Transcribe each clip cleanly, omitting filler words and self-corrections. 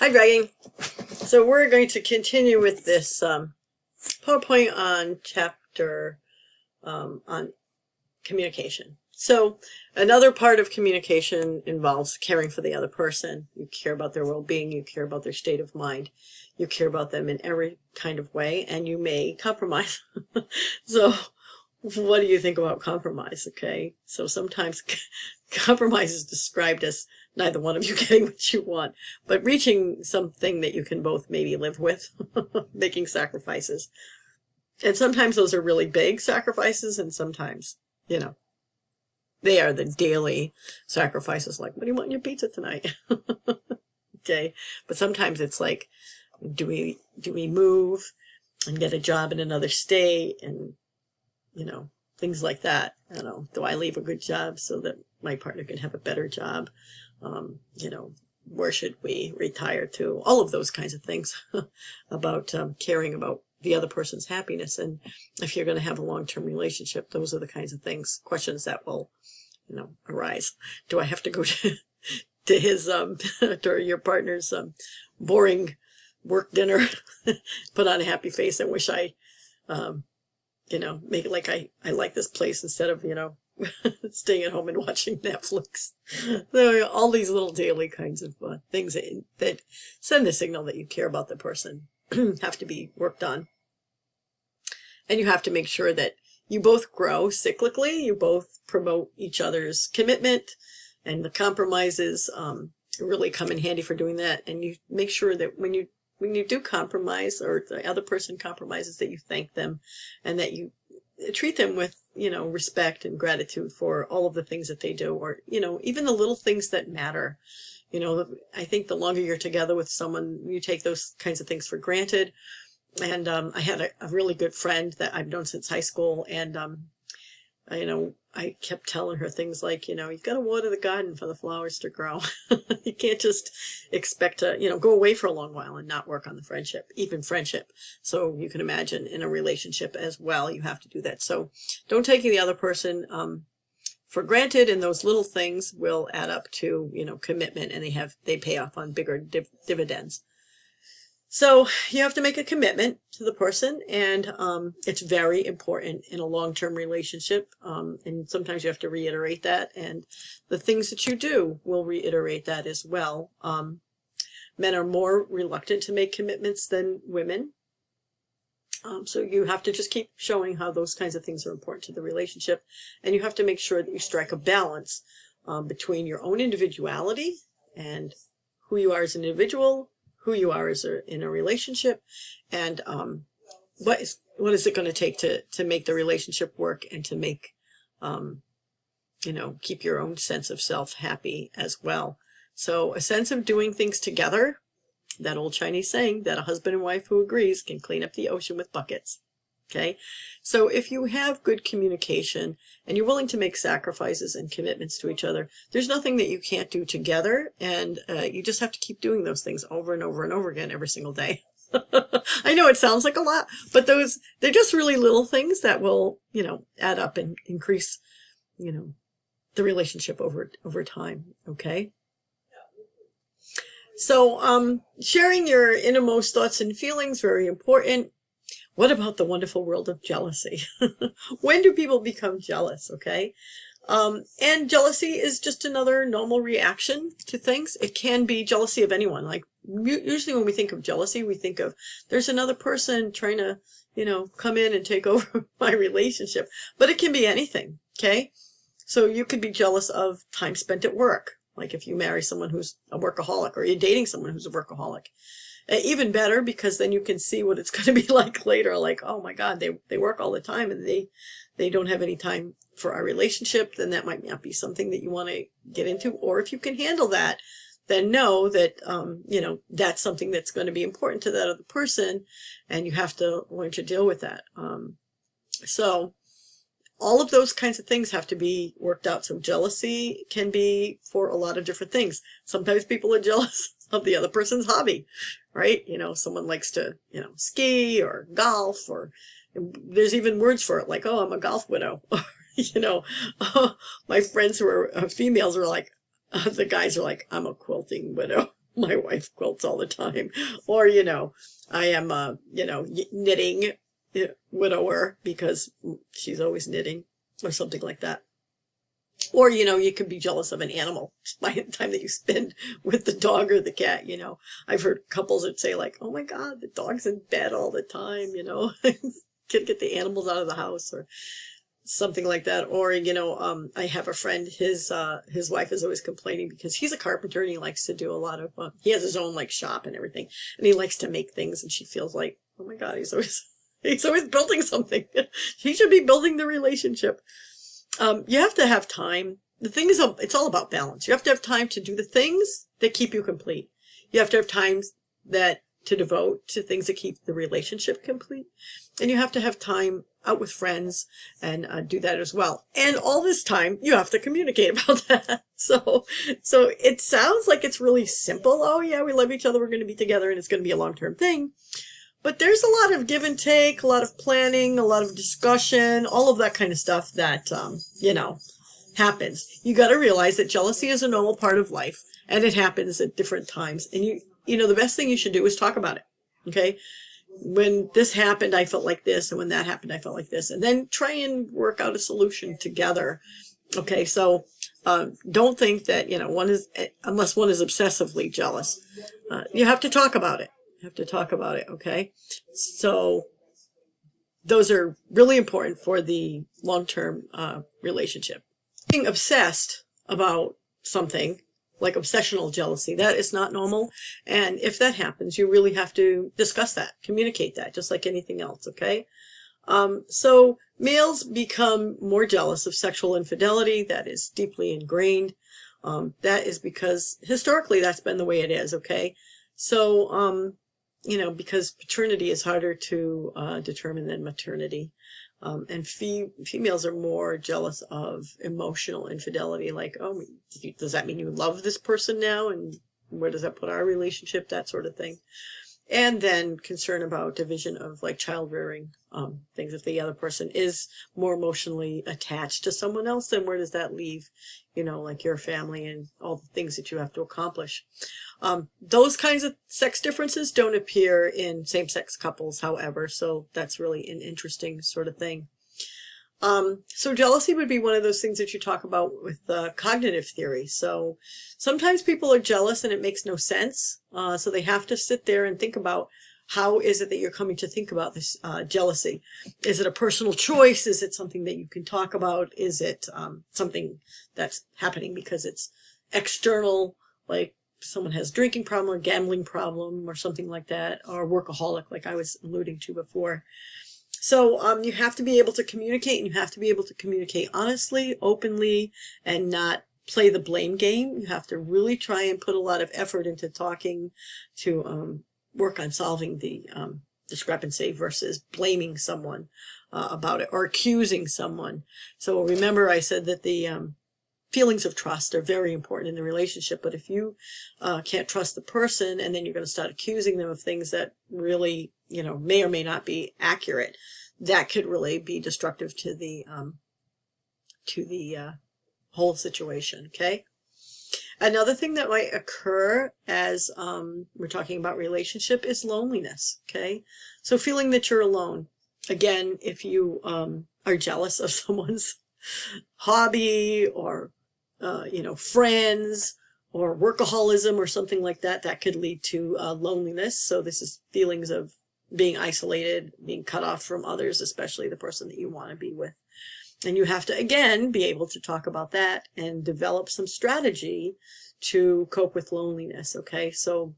Hi, Dragging. So we're going to continue with this PowerPoint on chapter on communication. So another part of communication involves caring for the other person. You care about their well-being, you care about their state of mind, you care about them in every kind of way, and you may compromise. So what do you think about compromise? Okay, so sometimes compromise is described as neither one of you getting what you want, but reaching something that you can both maybe live with, making sacrifices. And sometimes those are really big sacrifices, and sometimes, they are the daily sacrifices, like, what do you want in your pizza tonight? Okay, but sometimes it's like, do we move and get a job in another state, and things like that. Do I leave a good job so that my partner can have a better job? Where should we retire to? All of those kinds of things about caring about the other person's happiness. And if you're going to have a long-term relationship, those are the kinds of questions that will, arise. Do I have to go to his, to your partner's boring work dinner, put on a happy face and wish I, make it like I like this place instead of, staying at home and watching Netflix. So all these little daily kinds of things that send the signal that you care about the person have to be worked on. And you have to make sure that you both grow cyclically, you both promote each other's commitment, and the compromises really come in handy for doing that. And you make sure that when you do compromise, or the other person compromises, that you thank them and that you treat them with, respect and gratitude for all of the things that they do, or, even the little things that matter. I think the longer you're together with someone, you take those kinds of things for granted. And I had a really good friend that I've known since high school, and I kept telling her things like, you got to water the garden for the flowers to grow. You can't just expect to, go away for a long while and not work on the friendship, even friendship. So you can imagine in a relationship as well, you have to do that. So don't take the other person for granted, and those little things will add up to, commitment, and they pay off on bigger dividends. So you have to make a commitment to the person, and it's very important in a long-term relationship. And sometimes you have to reiterate that, and the things that you do will reiterate that as well. Men are more reluctant to make commitments than women. So you have to just keep showing how those kinds of things are important to the relationship. And you have to make sure that you strike a balance between your own individuality and who you are as an individual, who you are in a relationship, and what is it going to take to make the relationship work, and to make keep your own sense of self happy as well. So a sense of doing things together, that old Chinese saying that a husband and wife who agrees can clean up the ocean with buckets. Okay, so if you have good communication and you're willing to make sacrifices and commitments to each other, there's nothing that you can't do together, and you just have to keep doing those things over and over and over again every single day. I know it sounds like a lot, but they're just really little things that will, add up and increase, the relationship over time. Okay. So sharing your innermost thoughts and feelings, very important. What about the wonderful world of jealousy? When do people become jealous? Okay. And jealousy is just another normal reaction to things. It can be jealousy of anyone. Like usually when we think of jealousy, we think of there's another person trying to, come in and take over my relationship, but it can be anything. Okay. So you could be jealous of time spent at work. Like if you marry someone who's a workaholic, or you're dating someone who's a workaholic. Even better, because then you can see what it's going to be like later. Like, oh my God, they work all the time and they don't have any time for our relationship. Then that might not be something that you want to get into. Or if you can handle that, then know that, that's something that's going to be important to that other person, and you have to learn to deal with that. So all of those kinds of things have to be worked out. So jealousy can be for a lot of different things. Sometimes people are jealous of the other person's hobby, right? Someone likes to, ski or golf, or there's even words for it, like, oh, I'm a golf widow. My friends who are females are like, the guys are like, I'm a quilting widow. My wife quilts all the time. Or, I am a, knitting widower because she's always knitting or something like that. Or, you could be jealous of an animal by the time that you spend with the dog or the cat, I've heard couples that say like, oh my God, the dog's in bed all the time, Can't get the animals out of the house or something like that. Or, I have a friend, his wife is always complaining because he's a carpenter and he likes to do a lot of, he has his own like shop and everything, and he likes to make things, and she feels like, oh my God, he's always building something. He should be building the relationship. You have to have time. The thing is, it's all about balance. You have to have time to do the things that keep you complete. You have to have time to devote to things that keep the relationship complete. And you have to have time out with friends and do that as well. And all this time, you have to communicate about that. So it sounds like it's really simple. Oh yeah, we love each other. We're going to be together and it's going to be a long-term thing. But there's a lot of give and take, a lot of planning, a lot of discussion, all of that kind of stuff that, happens. You got to realize that jealousy is a normal part of life and it happens at different times. And the best thing you should do is talk about it. Okay. When this happened, I felt like this. And when that happened, I felt like this. And then try and work out a solution together. Okay. So, don't think that, unless one is obsessively jealous, you have to talk about it. Okay? So those are really important for the long-term relationship. Being obsessed about something, like obsessional jealousy, that is not normal. And if that happens, you really have to discuss that, communicate that, just like anything else, okay? So males become more jealous of sexual infidelity. That is deeply ingrained. That is because historically that's been the way it is, okay? So, because paternity is harder to determine than maternity. And females are more jealous of emotional infidelity, like, oh, does that mean you love this person now? And where does that put our relationship? That sort of thing. And then concern about division of like child rearing things. If the other person is more emotionally attached to someone else, then where does that leave, like your family and all the things that you have to accomplish? Those kinds of sex differences don't appear in same-sex couples, however, so that's really an interesting sort of thing. So jealousy would be one of those things that you talk about with cognitive theory. So sometimes people are jealous and it makes no sense. So they have to sit there and think about, how is it that you're coming to think about this jealousy? Is it a personal choice? Is it something that you can talk about? Is it something that's happening because it's external, like someone has a drinking problem or gambling problem or something like that, or workaholic, like I was alluding to before? So you have to be able to communicate, and you have to be able to communicate honestly, openly, and not play the blame game. You have to really try and put a lot of effort into talking to work on solving the discrepancy versus blaming someone about it or accusing someone. So remember, I said that the feelings of trust are very important in the relationship, but if you can't trust the person and then you're going to start accusing them of things that really, may or may not be accurate, that could really be destructive to the whole situation. Okay. Another thing that might occur as we're talking about relationship is loneliness. Okay. So feeling that you're alone. Again, if you are jealous of someone's hobby or friends or workaholism or something like that, that could lead to loneliness. So this is feelings of being isolated, being cut off from others, especially the person that you want to be with. And you have to, again, be able to talk about that and develop some strategy to cope with loneliness. Okay. So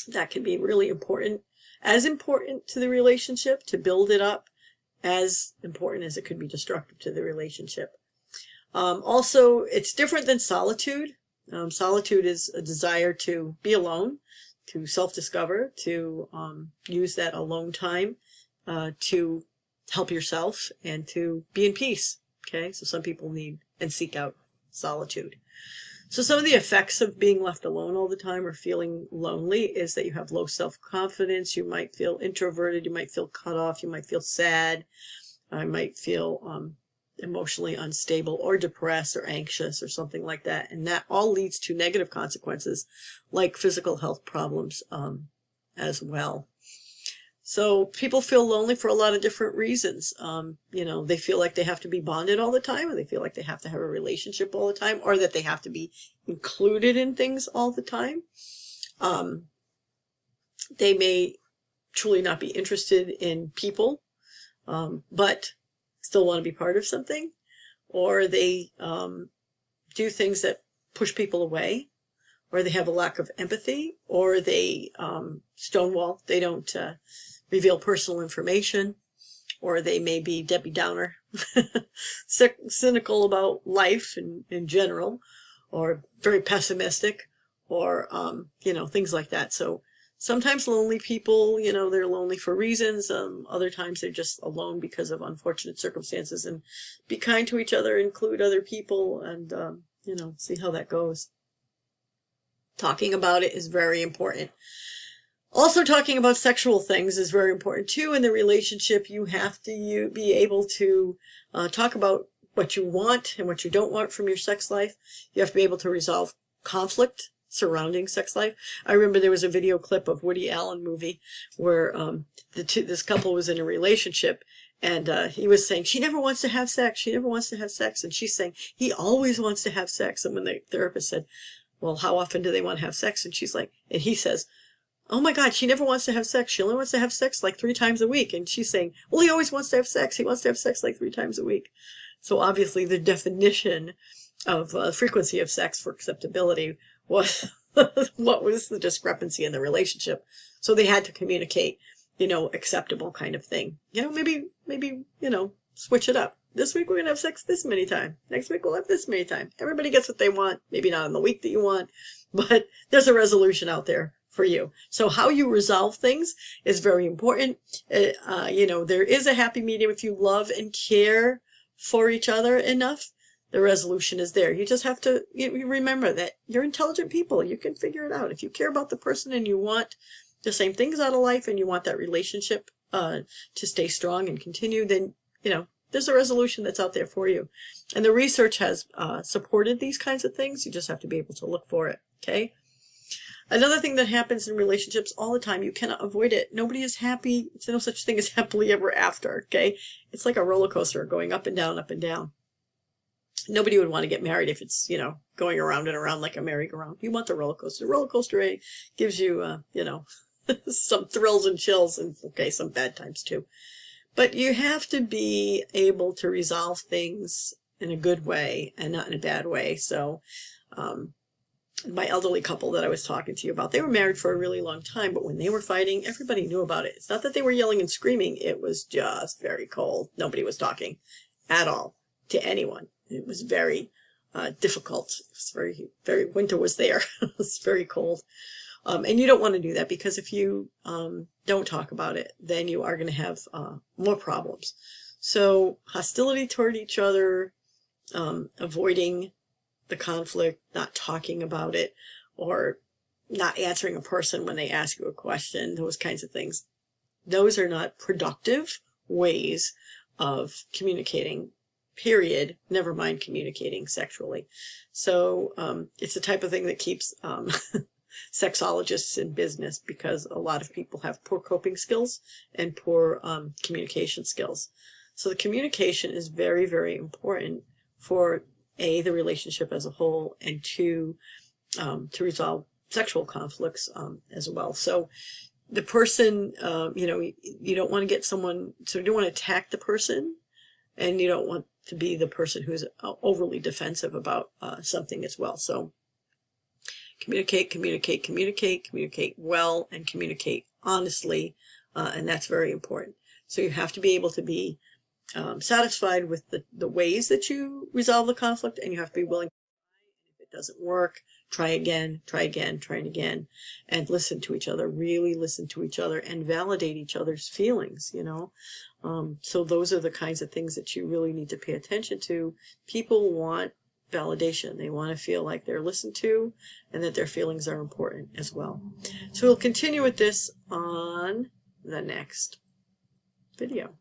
that can be really important, as important to the relationship, to build it up, as important as it could be destructive to the relationship. Also, it's different than solitude. Solitude is a desire to be alone, to self-discover, to use that alone time to help yourself and to be in peace. Okay, so some people need and seek out solitude. So some of the effects of being left alone all the time or feeling lonely is that you have low self-confidence. You might feel introverted. You might feel cut off. You might feel sad. I might feel emotionally unstable or depressed or anxious or something like that. And that all leads to negative consequences like physical health problems as well. So people feel lonely for a lot of different reasons. They feel like they have to be bonded all the time, or they feel like they have to have a relationship all the time, or that they have to be included in things all the time. They may truly not be interested in people, but still want to be part of something, or they do things that push people away, or they have a lack of empathy, or they stonewall. They don't reveal personal information, or they may be Debbie Downer, cynical about life in general, or very pessimistic, or things like that. So sometimes lonely people, they're lonely for reasons. Other times they're just alone because of unfortunate circumstances. And be kind to each other, include other people, and see how that goes. Talking about it is very important. Also, talking about sexual things is very important too. In the relationship, you have to be able to talk about what you want and what you don't want from your sex life. You have to be able to resolve conflict surrounding sex life. I remember there was a video clip of Woody Allen movie where this couple was in a relationship, and he was saying, she never wants to have sex. She never wants to have sex. And she's saying, he always wants to have sex. And when the therapist said, well, how often do they want to have sex? And he says, oh my God, she never wants to have sex. She only wants to have sex like 3 times a week. And she's saying, well, he always wants to have sex. He wants to have sex like 3 times a week. So obviously the definition of frequency of sex for acceptability was what was the discrepancy in the relationship. So they had to communicate, acceptable kind of thing. Maybe, switch it up. This week we're going to have sex this many times. Next week we'll have this many times. Everybody gets what they want. Maybe not in the week that you want, but there's a resolution out there for you. So how you resolve things is very important. There is a happy medium. If you love and care for each other enough, the resolution is there. You just have to remember that you're intelligent people. You can figure it out. If you care about the person and you want the same things out of life and you want that relationship to stay strong and continue, then, there's a resolution that's out there for you. And the research has supported these kinds of things. You just have to be able to look for it, okay? Another thing that happens in relationships all the time, you cannot avoid it. Nobody is happy. There's no such thing as happily ever after, okay? It's like a roller coaster going up and down, up and down. Nobody would want to get married if it's, going around and around like a merry-go-round. You want the roller coaster. The roller coaster gives you, some thrills and chills and, okay, some bad times too. But you have to be able to resolve things in a good way and not in a bad way. So, my elderly couple that I was talking to you about, they were married for a really long time, but when they were fighting, everybody knew about it. It's not that they were yelling and screaming. It was just very cold. Nobody was talking at all to anyone. It was very difficult. It was very, winter was there. It was very cold. And you don't want to do that, because if you don't talk about it, then you are going to have more problems. So hostility toward each other, avoiding the conflict, not talking about it, or not answering a person when they ask you a question, those kinds of things. Those are not productive ways of communicating, period, never mind communicating sexually. So it's the type of thing that keeps sexologists in business, because a lot of people have poor coping skills and poor communication skills. So the communication is very, very important for A, the relationship as a whole, and two, to resolve sexual conflicts as well. So the person, you don't want to get someone, so you don't want to attack the person, and you don't want to be the person who's overly defensive about something as well. So communicate well, and communicate honestly, and that's very important. So you have to be able to be satisfied with the ways that you resolve the conflict, and you have to be willing to try. And if it doesn't work, try again, and listen to each other, really listen to each other, and validate each other's feelings, So those are the kinds of things that you really need to pay attention to. People want validation. They want to feel like they're listened to and that their feelings are important as well. So we'll continue with this on the next video.